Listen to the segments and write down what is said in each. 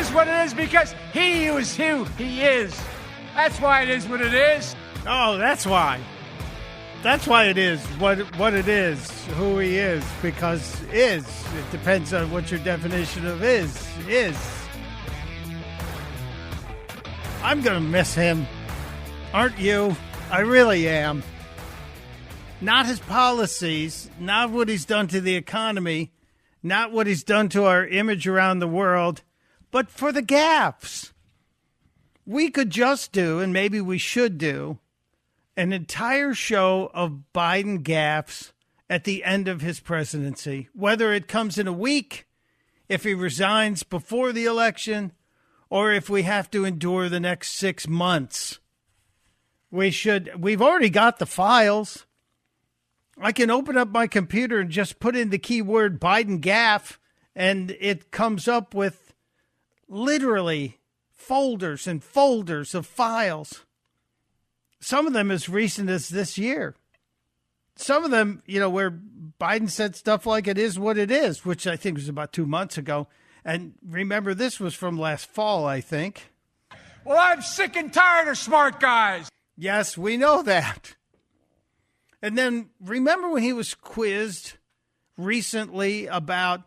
is what it is because he was who he is. That's why it is what it is. Oh, that's why. That's why it is what it is, who he is, because is. It depends on what your definition of is. I'm going to miss him. Aren't you? I really am. Not his policies, not what he's done to the economy, not what he's done to our image around the world, but for the gaffes. We could just do, and maybe we should do, an entire show of Biden gaffes at the end of his presidency, whether it comes in a week, if he resigns before the election, or if we have to endure the next 6 months. We've already got the files. I can open up my computer and just put in the keyword Biden gaffe, and it comes up with literally folders and folders of files. Some of them as recent as this year. Some of them, where Biden said stuff like it is what it is, which I think was about 2 months ago. And remember, this was from last fall, I think. Well, I'm sick and tired of smart guys. Yes, we know that. And then remember when he was quizzed recently about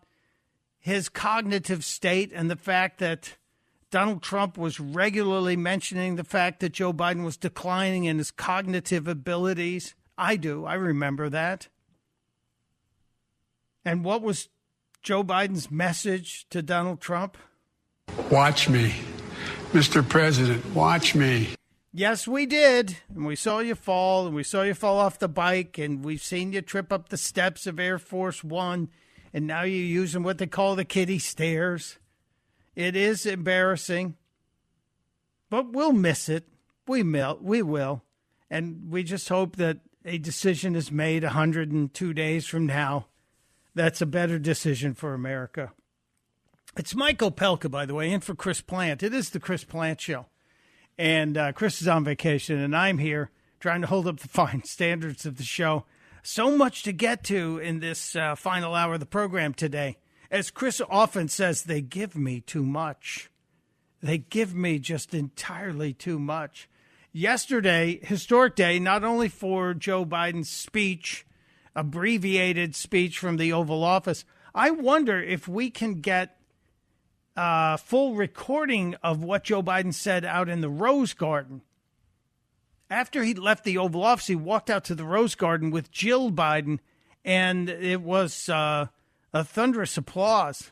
his cognitive state and the fact that Donald Trump was regularly mentioning the fact that Joe Biden was declining in his cognitive abilities. I do. I remember that. And what was Joe Biden's message to Donald Trump? Watch me. Mr. President, watch me. Yes, we did. And we saw you fall, and we saw you fall off the bike, and we've seen you trip up the steps of Air Force One, and now you're using what they call the kiddie stairs. It is embarrassing, but we'll miss it. We will. And we just hope that a decision is made 102 days from now. That's a better decision for America. It's Mike Opelka, by the way, in for Chris Plant. It is the Chris Plant Show. And Chris is on vacation, and I'm here trying to hold up the fine standards of the show. So much to get to in this final hour of the program today. As Chris often says, they give me too much. They give me just entirely too much. Yesterday, historic day, not only for Joe Biden's speech, abbreviated speech from the Oval Office. I wonder if we can get a full recording of what Joe Biden said out in the Rose Garden. After he left the Oval Office, he walked out to the Rose Garden with Jill Biden, and it was a thunderous applause.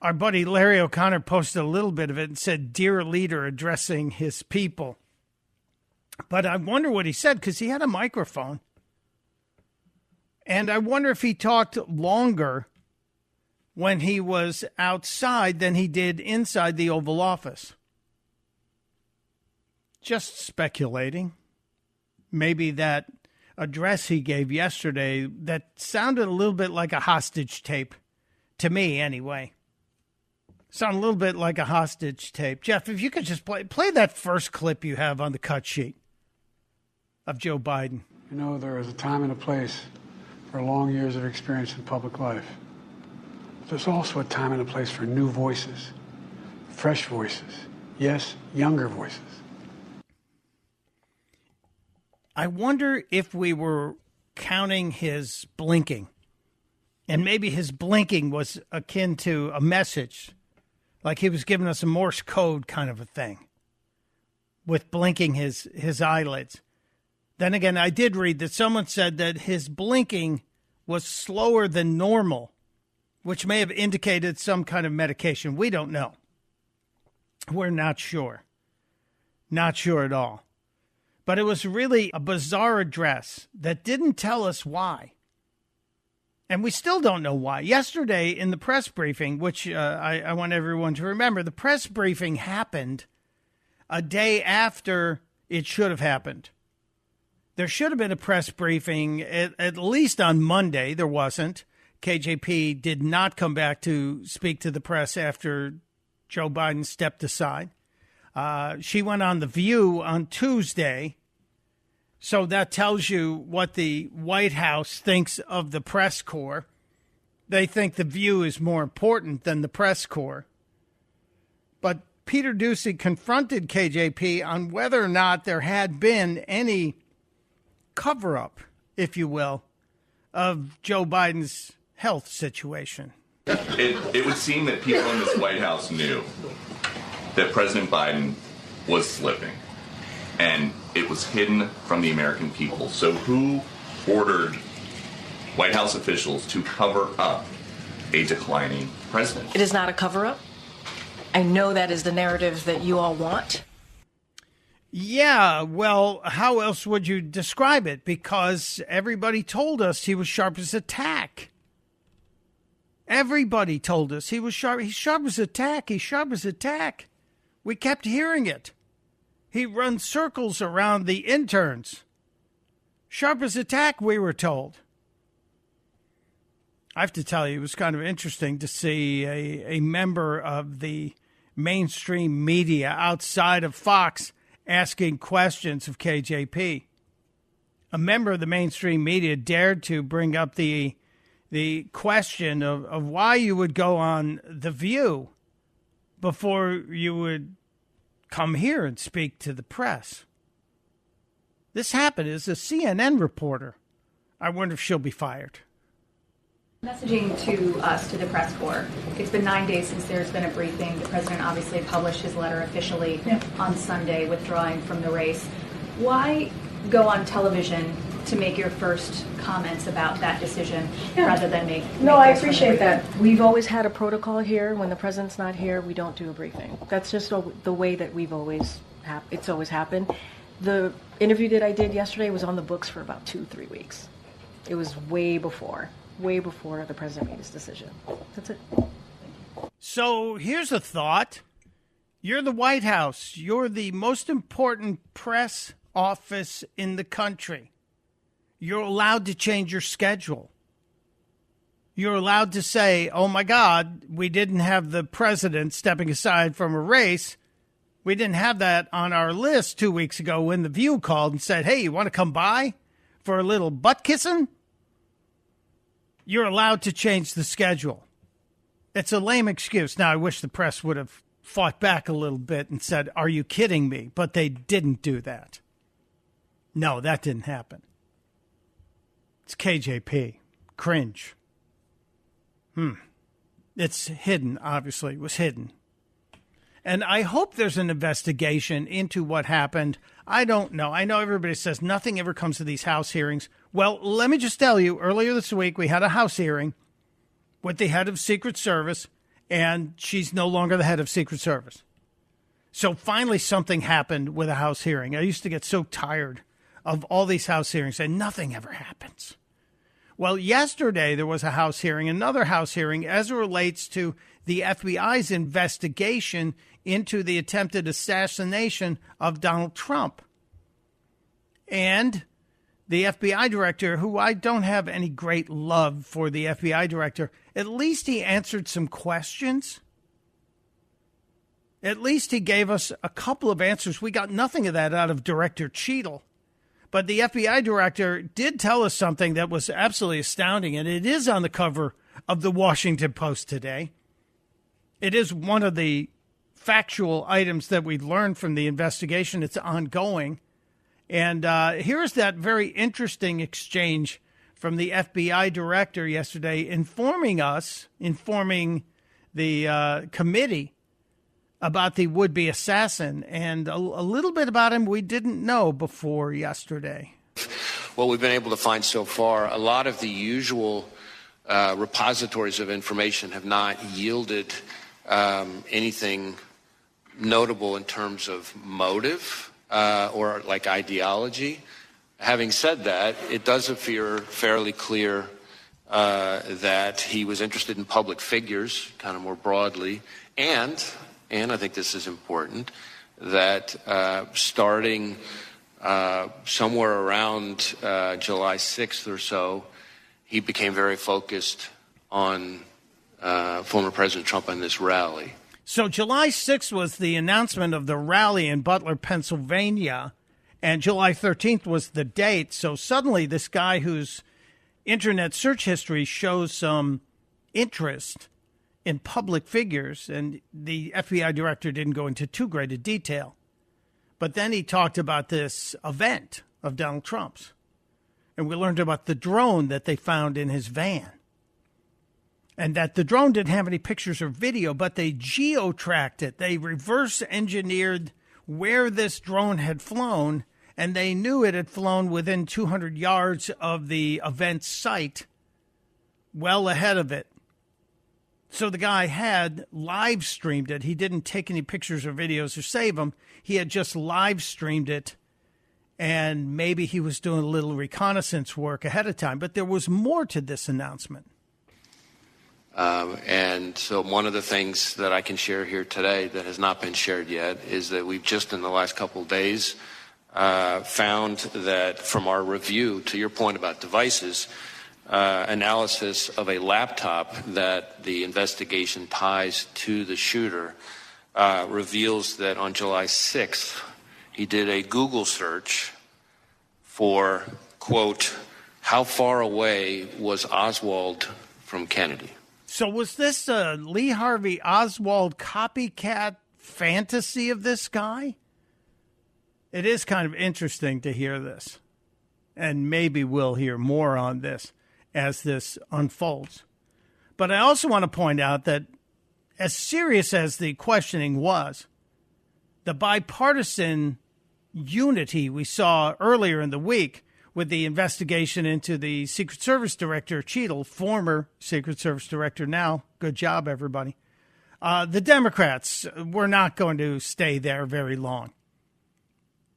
Our buddy Larry O'Connor posted a little bit of it and said, "Dear leader," addressing his people. But I wonder what he said, because he had a microphone. And I wonder if he talked longer when he was outside than he did inside the Oval Office. Just speculating. Maybe that address he gave yesterday, that sounded a little bit like a hostage tape. To me, anyway. Sound a little bit like a hostage tape. Jeff, if you could just play that first clip you have on the cut sheet of Joe Biden. There is a time and a place for long years of experience in public life. But there's also a time and a place for new voices, fresh voices, yes, younger voices. I wonder if we were counting his blinking, and maybe his blinking was akin to a message, like he was giving us a Morse code kind of a thing, with blinking his eyelids. Then again, I did read that someone said that his blinking was slower than normal, which may have indicated some kind of medication. We don't know. We're not sure. Not sure at all. But it was really a bizarre address that didn't tell us why. And we still don't know why. Yesterday in the press briefing, which I want everyone to remember, the press briefing happened a day after it should have happened. There should have been a press briefing at least on Monday. There wasn't. KJP did not come back to speak to the press after Joe Biden stepped aside. She went on The View on Tuesday. So that tells you what the White House thinks of the press corps. They think The View is more important than the press corps. But Peter Doocy confronted KJP on whether or not there had been any cover-up, if you will, of Joe Biden's health situation. It would seem that people in this White House knew that President Biden was slipping, and it was hidden from the American people. So who ordered White House officials to cover up a declining president? It is not a cover-up. I know that is the narrative that you all want. Yeah, well, how else would you describe it? Because everybody told us he was sharp as a tack. Everybody told us he was sharp. He's sharp as a tack. He's sharp as a tack. We kept hearing it. He runs circles around the interns. Sharp as a tack, we were told. I have to tell you, it was kind of interesting to see a member of the mainstream media outside of Fox asking questions of KJP. A member of the mainstream media dared to bring up the question of why you would go on The View before you would come here and speak to the press. This happened as a CNN reporter. I wonder if she'll be fired. Messaging to us, to the press corps. It's been 9 days since there's been a briefing. The president obviously published his letter officially on Sunday, withdrawing from the race. Why go on television to make your first comments about that decision rather than make I appreciate that. We've always had a protocol here. When the president's not here, we don't do a briefing. That's just the way that we've always it's always happened. The interview that I did yesterday was on the books for about 2-3 weeks. It was way before the president made his decision. That's it. So here's a thought. You're the White House. You're the most important press office in the country. You're allowed to change your schedule. You're allowed to say, oh, my God, we didn't have the president stepping aside from a race. We didn't have that on our list 2 weeks ago when The View called and said, hey, you want to come by for a little butt kissing? You're allowed to change the schedule. It's a lame excuse. Now, I wish the press would have fought back a little bit and said, are you kidding me? But they didn't do that. No, that didn't happen. It's KJP. Cringe. It's hidden, obviously. It was hidden. And I hope there's an investigation into what happened. I don't know. I know everybody says nothing ever comes to these House hearings. Well, let me just tell you, earlier this week, we had a House hearing with the head of Secret Service, and she's no longer the head of Secret Service. So finally something happened with a House hearing. I used to get so tired of all these House hearings, and nothing ever happens. Well, yesterday there was a House hearing, another House hearing, as it relates to the FBI's investigation into the attempted assassination of Donald Trump. And the FBI director, who I don't have any great love for the FBI director, at least he answered some questions. At least he gave us a couple of answers. We got nothing of that out of Director Cheadle. But the FBI director did tell us something that was absolutely astounding, and it is on the cover of the Washington Post today. It is one of the factual items that we learned from the investigation. It's ongoing. And here's that very interesting exchange from the FBI director yesterday informing the committee about the would-be assassin, and a little bit about him we didn't know before yesterday. What we've been able to find so far, a lot of the usual repositories of information have not yielded anything notable in terms of motive or like ideology. Having said that, it does appear fairly clear that he was interested in public figures, kind of more broadly, and I think this is important, that starting somewhere around July 6th or so, he became very focused on former President Trump and this rally. So July 6th was the announcement of the rally in Butler, Pennsylvania, and July 13th was the date. So suddenly this guy whose internet search history shows some interest in public figures, and the FBI director didn't go into too great a detail. But then he talked about this event of Donald Trump's, and we learned about the drone that they found in his van, and that the drone didn't have any pictures or video, but they geo-tracked it. They reverse engineered where this drone had flown, and they knew it had flown within 200 yards of the event site, well ahead of it. So the guy had live streamed it. He didn't take any pictures or videos or save them. He had just live streamed it, and maybe he was doing a little reconnaissance work ahead of time. But there was more to this announcement. And so one of the things that I can share here today that has not been shared yet is that we've just in the last couple of days found that from our review, to your point about devices, analysis of a laptop that the investigation ties to the shooter reveals that on July 6th, he did a Google search for, quote, how far away was Oswald from Kennedy? So was this a Lee Harvey Oswald copycat fantasy of this guy? It is kind of interesting to hear this, and maybe we'll hear more on this as this unfolds. But I also want to point out that as serious as the questioning was, the bipartisan unity we saw earlier in the week with the investigation into the Secret Service Director, Cheadle, former Secret Service Director now. Good job, everybody. The Democrats were not going to stay there very long.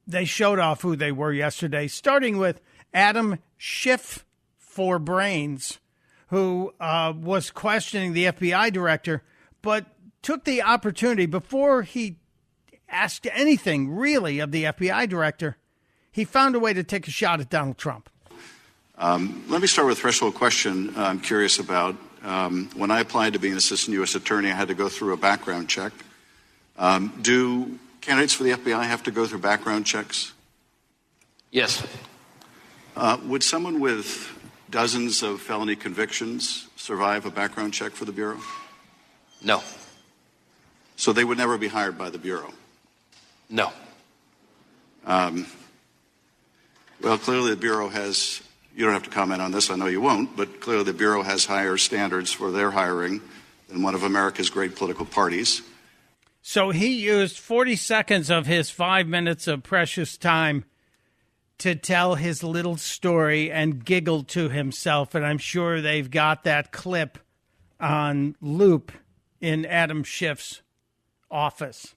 They showed off who they were yesterday, starting with Adam Schiff for Brains, who was questioning the FBI director, but took the opportunity before he asked anything really of the FBI director. He found a way to take a shot at Donald Trump. Let me start with a threshold question I'm curious about. When I applied to be an assistant U.S. attorney, I had to go through a background check. Do candidates for the FBI have to go through background checks? Yes. Would someone with dozens of felony convictions survive a background check for the Bureau? No. So they would never be hired by the Bureau? No. Well, clearly the Bureau has, you don't have to comment on this, I know you won't, but clearly the Bureau has higher standards for their hiring than one of America's great political parties. So he used 40 seconds of his 5 minutes of precious time to tell his little story and giggled to himself, and I'm sure they've got that clip on loop in Adam Schiff's office.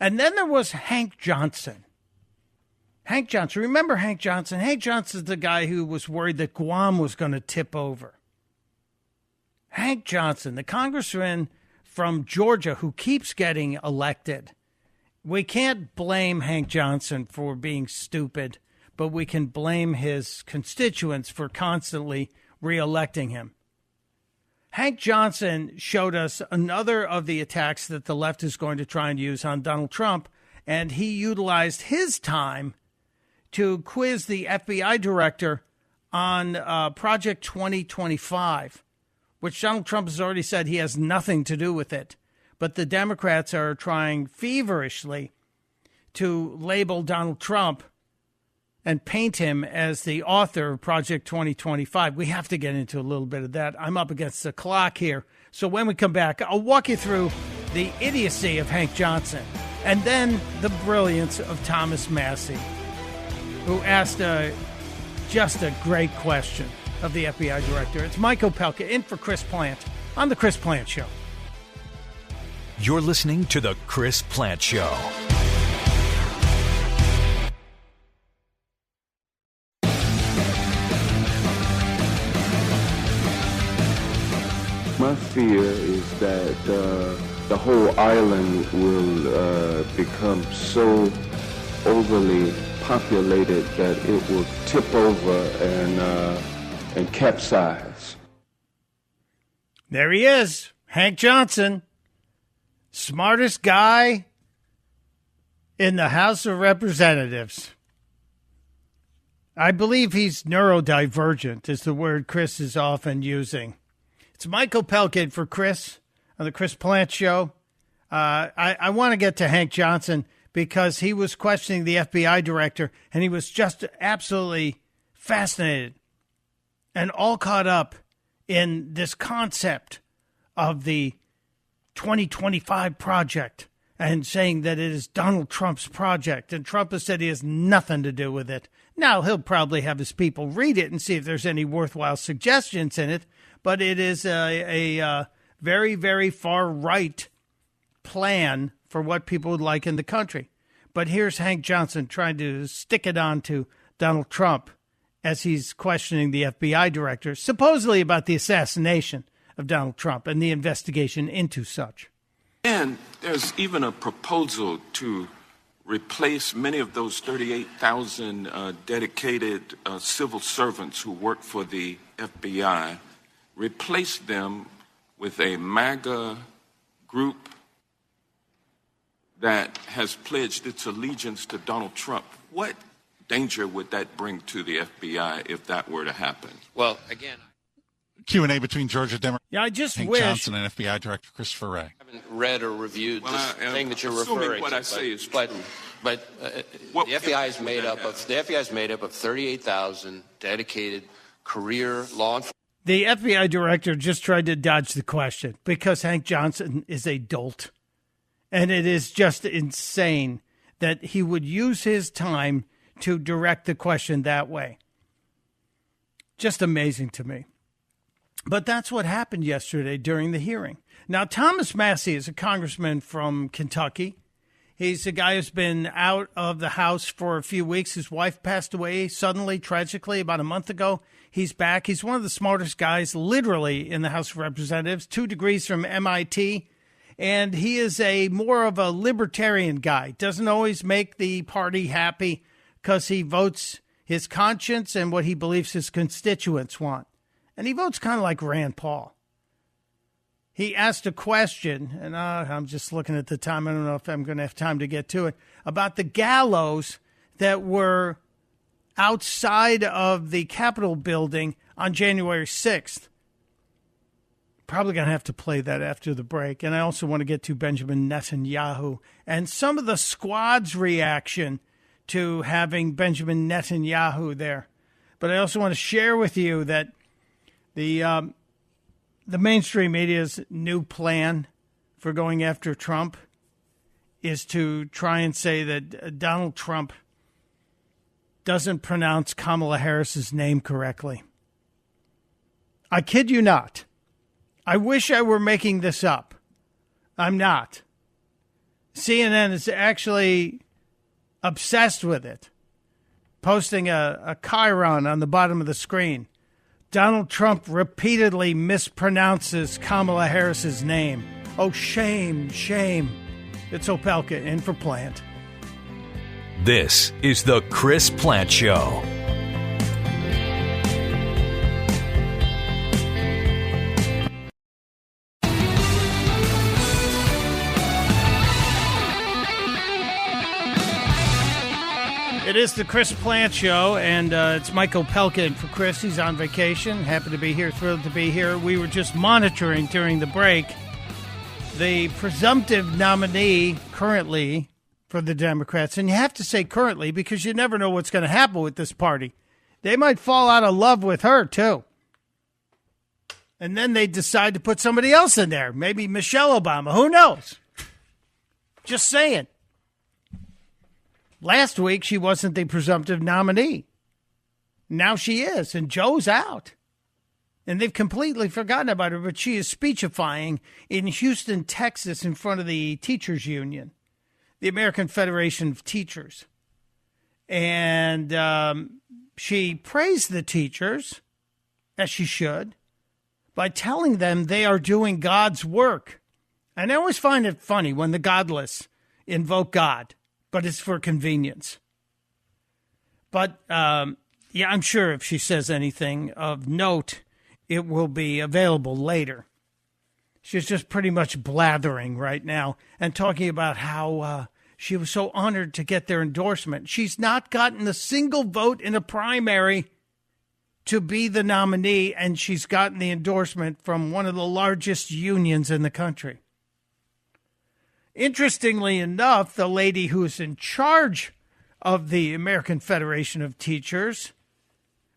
And then there was Hank Johnson. Hank Johnson. Remember Hank Johnson? Hank Johnson's the guy who was worried that Guam was going to tip over. Hank Johnson, the congressman from Georgia who keeps getting elected. We can't blame Hank Johnson for being stupid, but we can blame his constituents for constantly reelecting him. Hank Johnson showed us another of the attacks that the left is going to try and use on Donald Trump, and he utilized his time to quiz the FBI director on Project 2025, which Donald Trump has already said he has nothing to do with it. But the Democrats are trying feverishly to label Donald Trump and paint him as the author of Project 2025. We have to get into a little bit of that. I'm up against the clock here. So when we come back, I'll walk you through the idiocy of Hank Johnson and then the brilliance of Thomas Massey, who asked just a great question of the FBI director. It's Mike Opelka in for Chris Plant on The Chris Plant Show. You're listening to The Chris Plant Show. My fear is that the whole island will become so overly populated that it will tip over and capsize. There he is, Hank Johnson, smartest guy in the House of Representatives. I believe he's neurodivergent is the word Chris is often using. It's Mike Opelka for Chris on the Chris Plant Show. I want to get to Hank Johnson because he was questioning the FBI director, and he was just absolutely fascinated and all caught up in this concept of the 2025 project and saying that it is Donald Trump's project. And Trump has said he has nothing to do with it. Now, he'll probably have his people read it and see if there's any worthwhile suggestions in it. But it is a very, very far right plan for what people would like in the country. But here's Hank Johnson trying to stick it on to Donald Trump as he's questioning the FBI director, supposedly about the assassination of Donald Trump and the investigation into such. And there's even a proposal to replace many of those 38,000 dedicated civil servants who work for the FBI, replace them with a MAGA group that has pledged its allegiance to Donald Trump. What danger would that bring to the FBI if that were to happen? Well, again, Q&A between Georgia Democrat Hank wish Johnson and FBI Director Christopher Wray. I haven't read or reviewed this thing that you're referring what to. I say is but true. the FBI is made up of 38,000 dedicated career law enforcement. The FBI director just tried to dodge the question because Hank Johnson is a dolt. And it is just insane that he would use his time to direct the question that way. Just amazing to me. But that's what happened yesterday during the hearing. Now, Thomas Massie is a congressman from Kentucky. He's a guy who's been out of the House for a few weeks. His wife passed away suddenly, tragically, about a month ago. He's back. He's one of the smartest guys, literally, in the House of Representatives, 2 degrees from MIT. And he is more of a libertarian guy. Doesn't always make the party happy because he votes his conscience and what he believes his constituents want. And he votes kind of like Rand Paul. He asked a question, and I'm just looking at the time. I don't know if I'm going to have time to get to it, about the gallows that were outside of the Capitol building on January 6th. Probably going to have to play that after the break. And I also want to get to Benjamin Netanyahu and some of the squad's reaction to having Benjamin Netanyahu there. But I also want to share with you that the mainstream media's new plan for going after Trump is to try and say that Donald Trump doesn't pronounce Kamala Harris's name correctly. I kid you not. I wish I were making this up. I'm not. CNN is actually obsessed with it, posting a chyron on the bottom of the screen. Donald Trump repeatedly mispronounces Kamala Harris's name. Oh, shame, shame. It's Opelka in for Plant. This is the Chris Plant Show. It is the Chris Plant Show, and it's Mike Opelka in for Chris. He's on vacation. Happy to be here, thrilled to be here. We were just monitoring during the break the presumptive nominee currently for the Democrats. And you have to say currently because you never know what's going to happen with this party. They might fall out of love with her, too. And then they decide to put somebody else in there. Maybe Michelle Obama. Who knows? Just saying. Last week, she wasn't the presumptive nominee. Now she is, and Joe's out. And they've completely forgotten about her, but she is speechifying in Houston, Texas, in front of the Teachers Union, the American Federation of Teachers. And she praised the teachers, as she should, by telling them they are doing God's work. And I always find it funny when the godless invoke God, but it's for convenience. But, yeah, I'm sure if she says anything of note, it will be available later. She's just pretty much blathering right now and talking about how she was so honored to get their endorsement. She's not gotten a single vote in a primary to be the nominee, and she's gotten the endorsement from one of the largest unions in the country. Interestingly enough, the lady who's in charge of the American Federation of Teachers,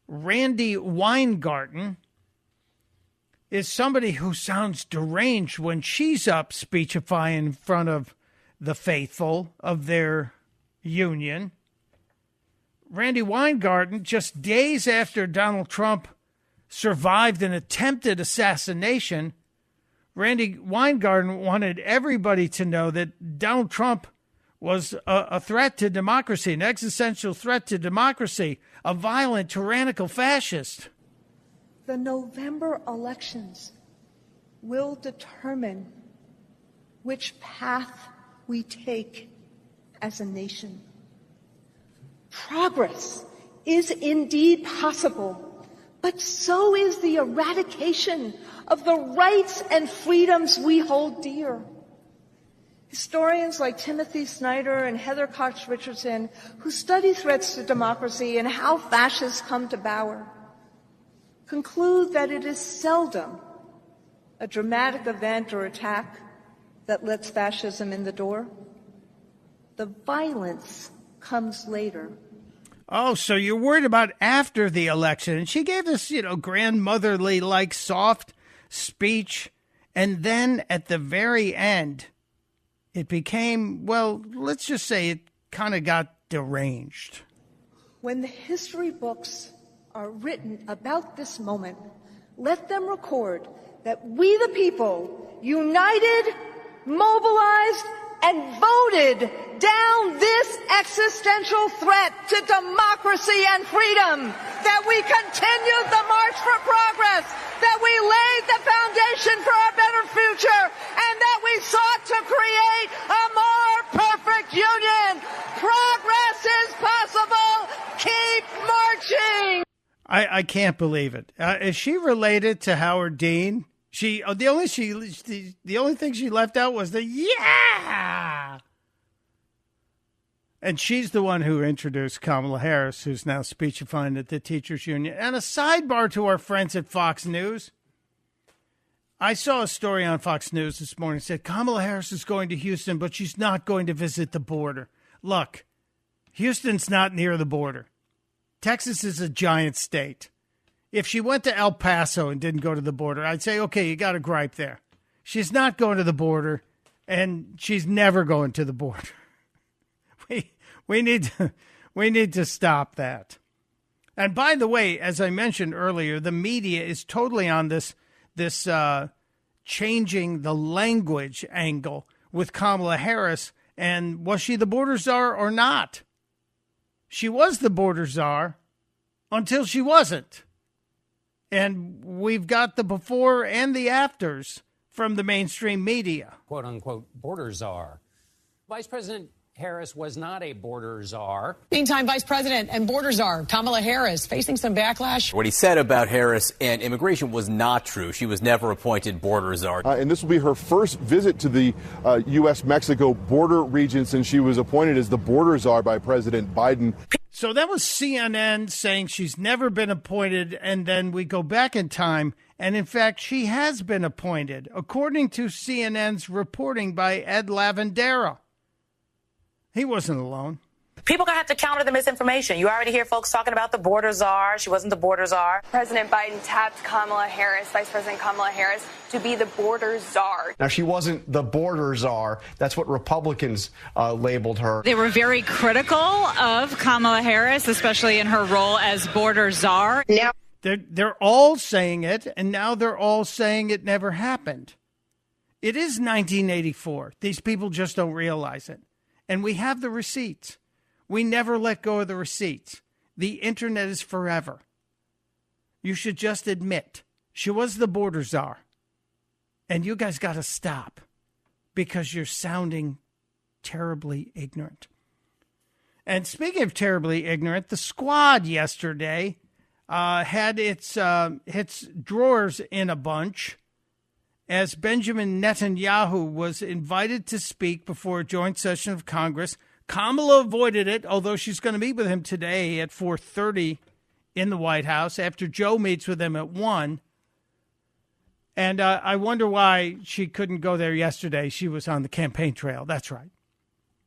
Randi Weingarten, is somebody who sounds deranged when she's up speechifying in front of the faithful of their union. Randi Weingarten, just days after Donald Trump survived an attempted assassination, Randi Weingarten wanted everybody to know that Donald Trump was a threat to democracy, an existential threat to democracy, a violent, tyrannical fascist. The November elections will determine which path we take as a nation. Progress is indeed possible, but so is the eradication of the rights and freedoms we hold dear. Historians like Timothy Snyder and Heather Cox Richardson, who study threats to democracy and how fascists come to power, conclude that it is seldom a dramatic event or attack that lets fascism in the door. The violence comes later. Oh, so you're worried about after the election. And she gave this, grandmotherly-like soft speech. And then at the very end, it became, well, let's just say it kind of got deranged. When the history books are written about this moment, let them record that we the people, united, mobilized, and voted down this existential threat to democracy and freedom, that we continued the march for progress, that we laid the foundation for a better future, and that we sought to create a more perfect union. Progress is possible. Keep marching. I can't believe it. Is she related to Howard Dean? The only thing she left out was the yeah. And she's the one who introduced Kamala Harris, who's now speechifying at the teachers union. And a sidebar to our friends at Fox News. I saw a story on Fox News this morning that said Kamala Harris is going to Houston, but she's not going to visit the border. Look, Houston's not near the border. Texas is a giant state. If she went to El Paso and didn't go to the border, I'd say, okay, you got a gripe there. She's not going to the border, and she's never going to the border. We need to stop that. And by the way, as I mentioned earlier, the media is totally on this changing the language angle with Kamala Harris. And was she the border czar or not? She was the border czar until she wasn't. And we've got the before and the afters from the mainstream media. Quote unquote border czar. Vice President Harris was not a border czar. Meantime, Vice President and border czar Kamala Harris facing some backlash. What he said about Harris and immigration was not true. She was never appointed border czar. And this will be her first visit to the U.S.-Mexico border region since she was appointed as the border czar by President Biden. So that was CNN saying she's never been appointed, and then we go back in time, and in fact, she has been appointed, according to CNN's reporting by Ed Lavandera. He wasn't alone. People are going to have to counter the misinformation. You already hear folks talking about the border czar. She wasn't the border czar. President Biden tapped Kamala Harris, Vice President Kamala Harris, to be the border czar. Now, she wasn't the border czar. That's what Republicans labeled her. They were very critical of Kamala Harris, especially in her role as border czar. Now they're all saying it, and now they're all saying it never happened. It is 1984. These people just don't realize it. And we have the receipts. We never let go of the receipts. The internet is forever. You should just admit she was the border czar. And you guys got to stop because you're sounding terribly ignorant. And speaking of terribly ignorant, the Squad yesterday had its drawers in a bunch as Benjamin Netanyahu was invited to speak before a joint session of Congress. Kamala avoided it, although she's going to meet with him today at 4:30 in the White House after Joe meets with them at 1. And I wonder why she couldn't go there yesterday. She was on the campaign trail. That's right.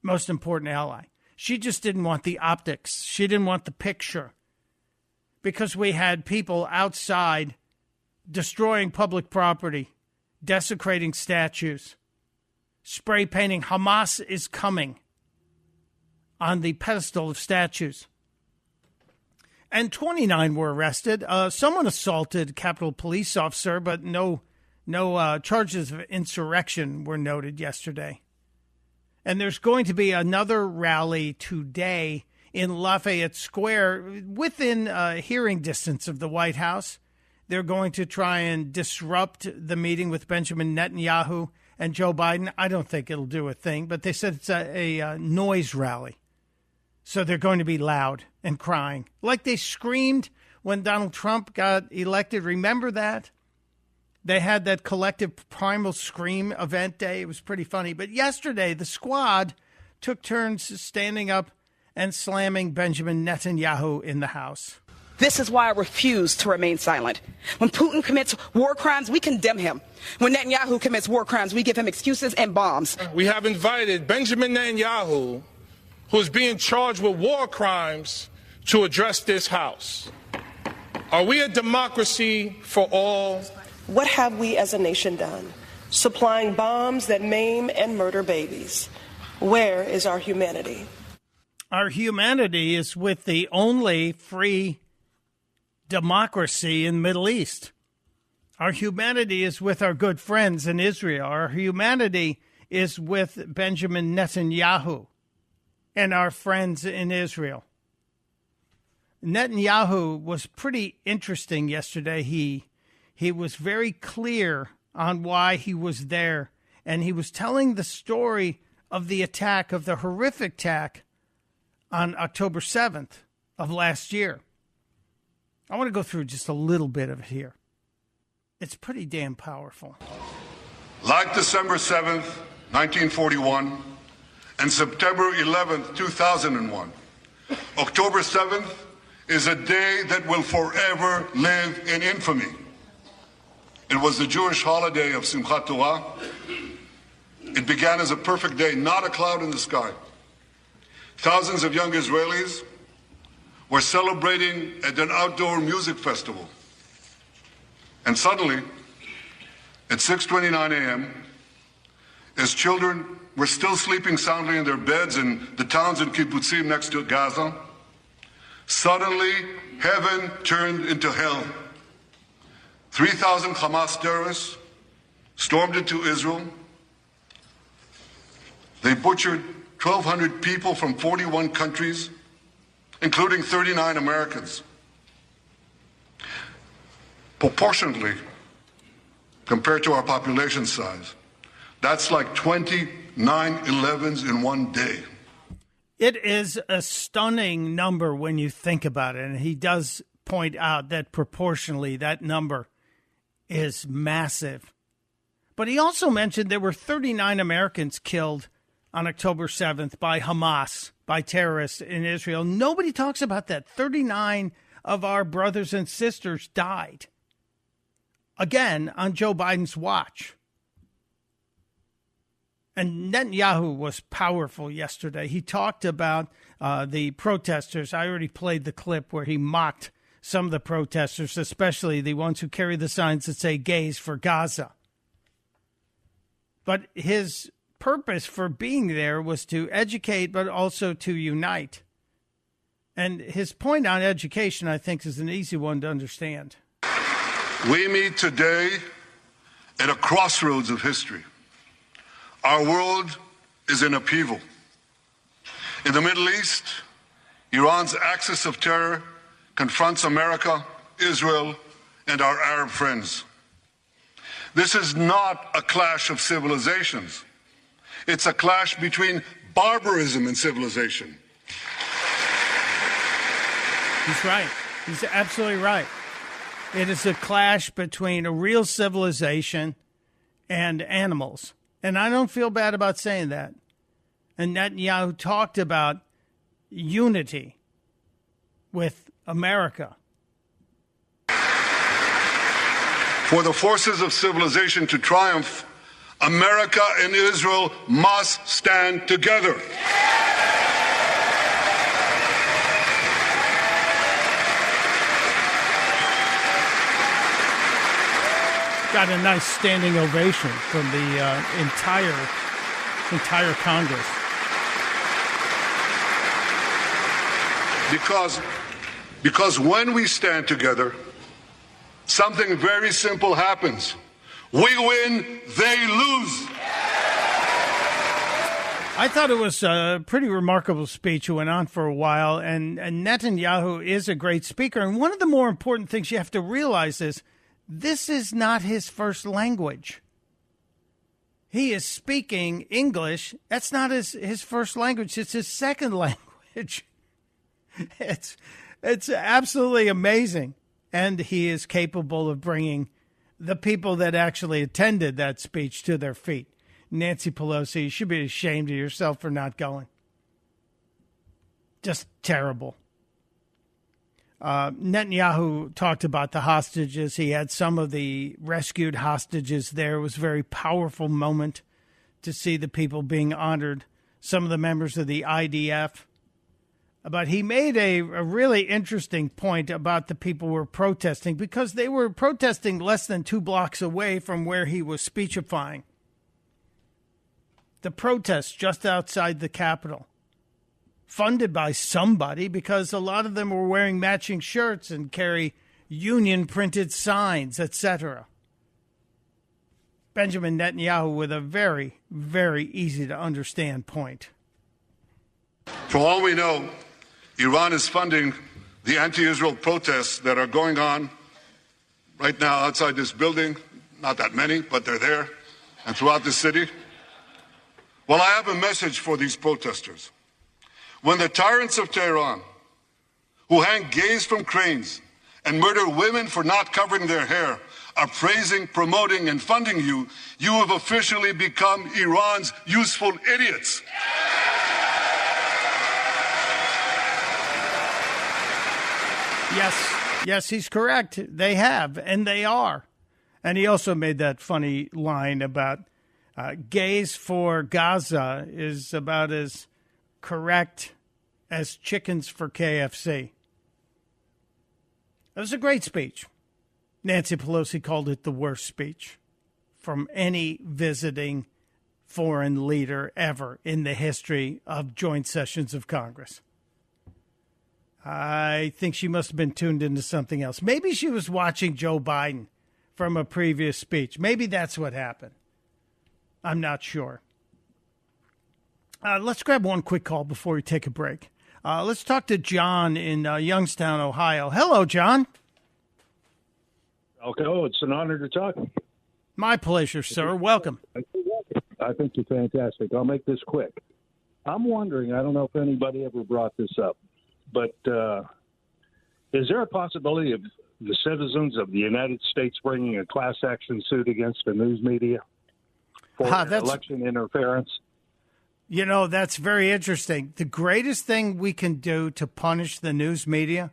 Most important ally. She just didn't want the optics. She didn't want the picture. Because we had people outside destroying public property, desecrating statues, spray painting "Hamas is coming" on the pedestal of statues. And 29 were arrested. Someone assaulted a Capitol Police officer, but no charges of insurrection were noted yesterday. And there's going to be another rally today in Lafayette Square within hearing distance of the White House. They're going to try and disrupt the meeting with Benjamin Netanyahu and Joe Biden. I don't think it'll do a thing, but they said it's a noise rally. So they're going to be loud and crying, like they screamed when Donald Trump got elected. Remember that? They had that collective primal scream event day. It was pretty funny. But yesterday, the squad took turns standing up and slamming Benjamin Netanyahu in the House. This is why I refuse to remain silent. When Putin commits war crimes, we condemn him. When Netanyahu commits war crimes, we give him excuses and bombs. We have invited Benjamin Netanyahu, who is being charged with war crimes, to address this House. Are we a democracy for all? What have we as a nation done? Supplying bombs that maim and murder babies. Where is our humanity? Our humanity is with the only free democracy in the Middle East. Our humanity is with our good friends in Israel. Our humanity is with Benjamin Netanyahu and our friends in Israel. Netanyahu was pretty interesting yesterday. He was very clear on why he was there, and he was telling the story of the attack, of the horrific attack on October 7th of last year. I want to go through just a little bit of it here. It's pretty damn powerful. Like December 7th, 1941, and September 11th, 2001, October 7th is a day that will forever live in infamy. It was the Jewish holiday of Simchat Torah. It began as a perfect day, not a cloud in the sky. Thousands of young Israelis were celebrating at an outdoor music festival. And suddenly, at 6:29 a.m., as children were still sleeping soundly in their beds in the towns and kibbutzim next to Gaza, suddenly heaven turned into hell. 3,000 Hamas terrorists stormed into Israel. They butchered 1,200 people from 41 countries, including 39 Americans. Proportionately, compared to our population size, that's like 20 9/11s in one day. It is a stunning number when you think about it, and he does point out that proportionally that number is massive. But he also mentioned there were 39 Americans killed on October 7th by Hamas, by terrorists in Israel. Nobody talks about that. 39 of our brothers and sisters died. Again, on Joe Biden's watch. And Netanyahu was powerful yesterday. He talked about the protesters. I already played the clip where he mocked some of the protesters, especially the ones who carry the signs that say gays for Gaza. But his purpose for being there was to educate, but also to unite. And his point on education, I think, is an easy one to understand. We meet today at a crossroads of history. Our world is in upheaval. In the Middle East, Iran's axis of terror confronts America, Israel, and our Arab friends. This is not a clash of civilizations. It's a clash between barbarism and civilization. He's right. He's absolutely right. It is a clash between a real civilization and animals. And I don't feel bad about saying that. And Netanyahu talked about unity with America For the forces of civilization to triumph, America and Israel must stand together. Got a nice standing ovation from the entire Congress. Because when we stand together, something very simple happens. We win, they lose. I thought it was a pretty remarkable speech. It went on for a while, and Netanyahu is a great speaker. And one of the more important things you have to realize is this is not his first language. He is speaking English. That's not his first language. It's his second language. It's absolutely amazing. And he is capable of bringing the people that actually attended that speech to their feet. Nancy Pelosi, you should be ashamed of yourself for not going. Just terrible. Netanyahu talked about the hostages. He had some of the rescued hostages there. It was a very powerful moment to see the people being honored, some of the members of the IDF. But he made a really interesting point about the people who were protesting, because they were protesting less than 2 blocks away from where he was speechifying. The protests just outside the Capitol, funded by somebody, because a lot of them were wearing matching shirts and carry union-printed signs, etc. Benjamin Netanyahu with a very, very easy-to-understand point. For all we know, Iran is funding the anti-Israel protests that are going on right now outside this building. Not that many, but they're there, and throughout the city. Well, I have a message for these protesters. When the tyrants of Tehran, who hang gays from cranes and murder women for not covering their hair, are praising, promoting, and funding you, you have officially become Iran's useful idiots. Yes, he's correct. They have, and they are. And he also made that funny line about gays for Gaza is about as correct as chickens for KFC. It was a great speech. Nancy Pelosi called it the worst speech from any visiting foreign leader ever in the history of joint sessions of Congress. I think she must have been tuned into something else. Maybe she was watching Joe Biden from a previous speech. Maybe that's what happened. I'm not sure. Let's grab one quick call before we take a break. Let's talk to John in Youngstown, Ohio. Hello, John. Okay, it's an honor to talk. My pleasure, sir. Welcome. I think you're fantastic. I'll make this quick. I'm wondering, I don't know if anybody ever brought this up, but is there a possibility of the citizens of the United States bringing a class action suit against the news media for election interference? You know, that's very interesting. The greatest thing we can do to punish the news media,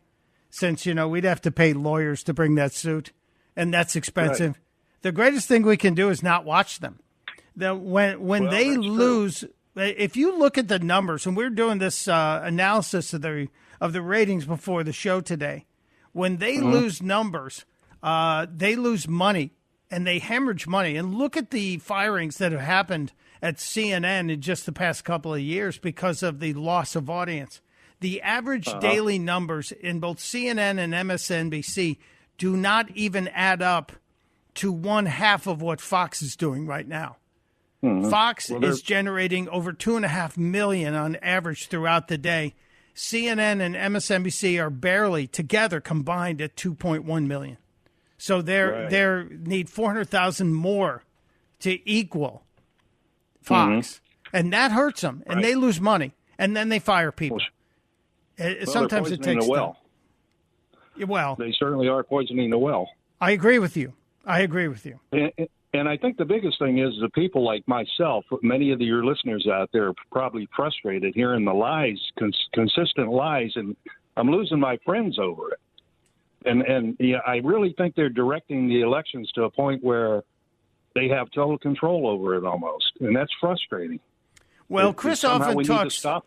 since, you know, we'd have to pay lawyers to bring that suit, and that's expensive. Right. The greatest thing we can do is not watch them. When they lose, if you look at the numbers, and we're doing this analysis of the ratings before the show today, when they lose numbers, they lose money, and they hemorrhage money. And look at the firings that have happened at CNN in just the past couple of years because of the loss of audience. The average daily numbers in both CNN and MSNBC do not even add up to 1/2 of what Fox is doing right now. Fox is generating over 2.5 million on average throughout the day. CNN and MSNBC are barely together combined at 2.1 million. So they need 400,000 more to equal Fox, and that hurts them, and they lose money, and then they fire people. Sometimes it takes time. Well, they certainly are poisoning the well. I agree with you. And I think the biggest thing is the people like myself, many of your listeners out there are probably frustrated hearing the lies, consistent lies, and I'm losing my friends over it. And yeah, I really think they're directing the elections to a point where they have total control over it almost, and that's frustrating. Well, Chris often talks. Stop.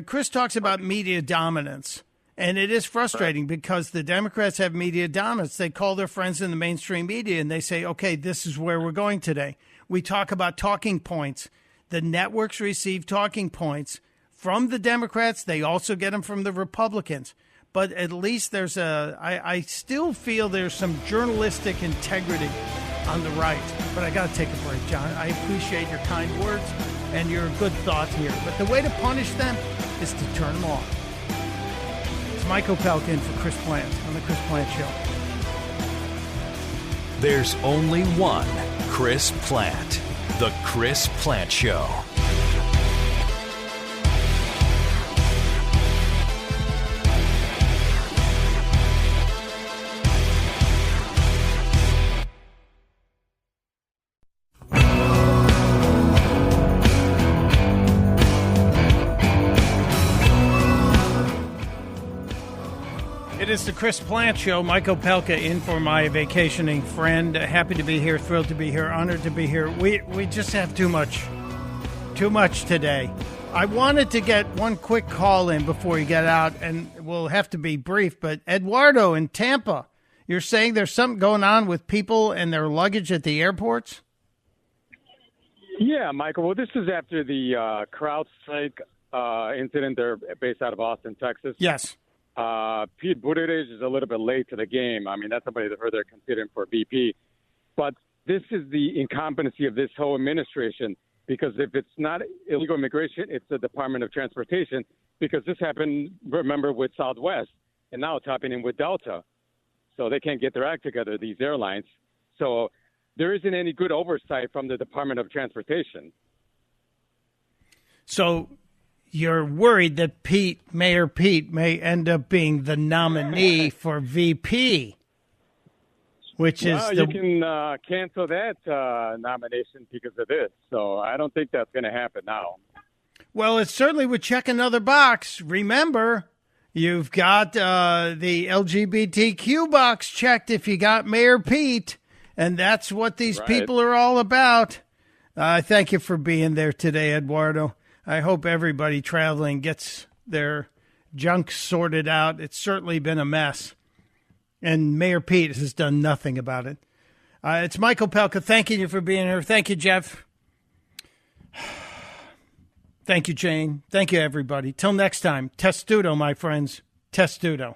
Chris talks about media dominance, and it is frustrating because the Democrats have media dominance. They call their friends in the mainstream media and they say, "Okay, this is where we're going today." We talk about talking points. The networks receive talking points from the Democrats. They also get them from the Republicans. But at least there's I still feel there's some journalistic integrity on the right. But I got to take a break, John. I appreciate your kind words and your good thought here. But the way to punish them is to turn them off. It's Mike Opelka in for Chris Plant on The Chris Plant Show. There's only one Chris Plant. The Chris Plant Show. It is the Chris Plant Show. Mike Opelka in for my vacationing friend. Happy to be here, thrilled to be here, honored to be here. We just have too much today. I wanted to get one quick call in before you get out, and we'll have to be brief, but Eduardo in Tampa, you're saying there's something going on with people and their luggage at the airports? Yeah, Michael. Well, this is after the CrowdStrike incident. They're based out of Austin, Texas. Yes. Pete Buttigieg is a little bit late to the game. I mean, that's somebody that they're considering for VP. But this is the incompetency of this whole administration, because if it's not illegal immigration, it's the Department of Transportation, because this happened, remember, with Southwest, and now it's happening with Delta. So they can't get their act together, these airlines. So there isn't any good oversight from the Department of Transportation. So you're worried that Mayor Pete may end up being the nominee for VP, which is you can cancel that nomination because of this. So I don't think that's going to happen now. Well, it certainly would check another box. Remember, you've got the LGBTQ box checked if you got Mayor Pete, and that's what these people are all about. Thank you for being there today, Eduardo. I hope everybody traveling gets their junk sorted out. It's certainly been a mess, and Mayor Pete has done nothing about it. It's Mike Opelka. Thanking you for being here. Thank you, Jeff. Thank you, Jane. Thank you, everybody. Till next time, testudo, my friends. Testudo.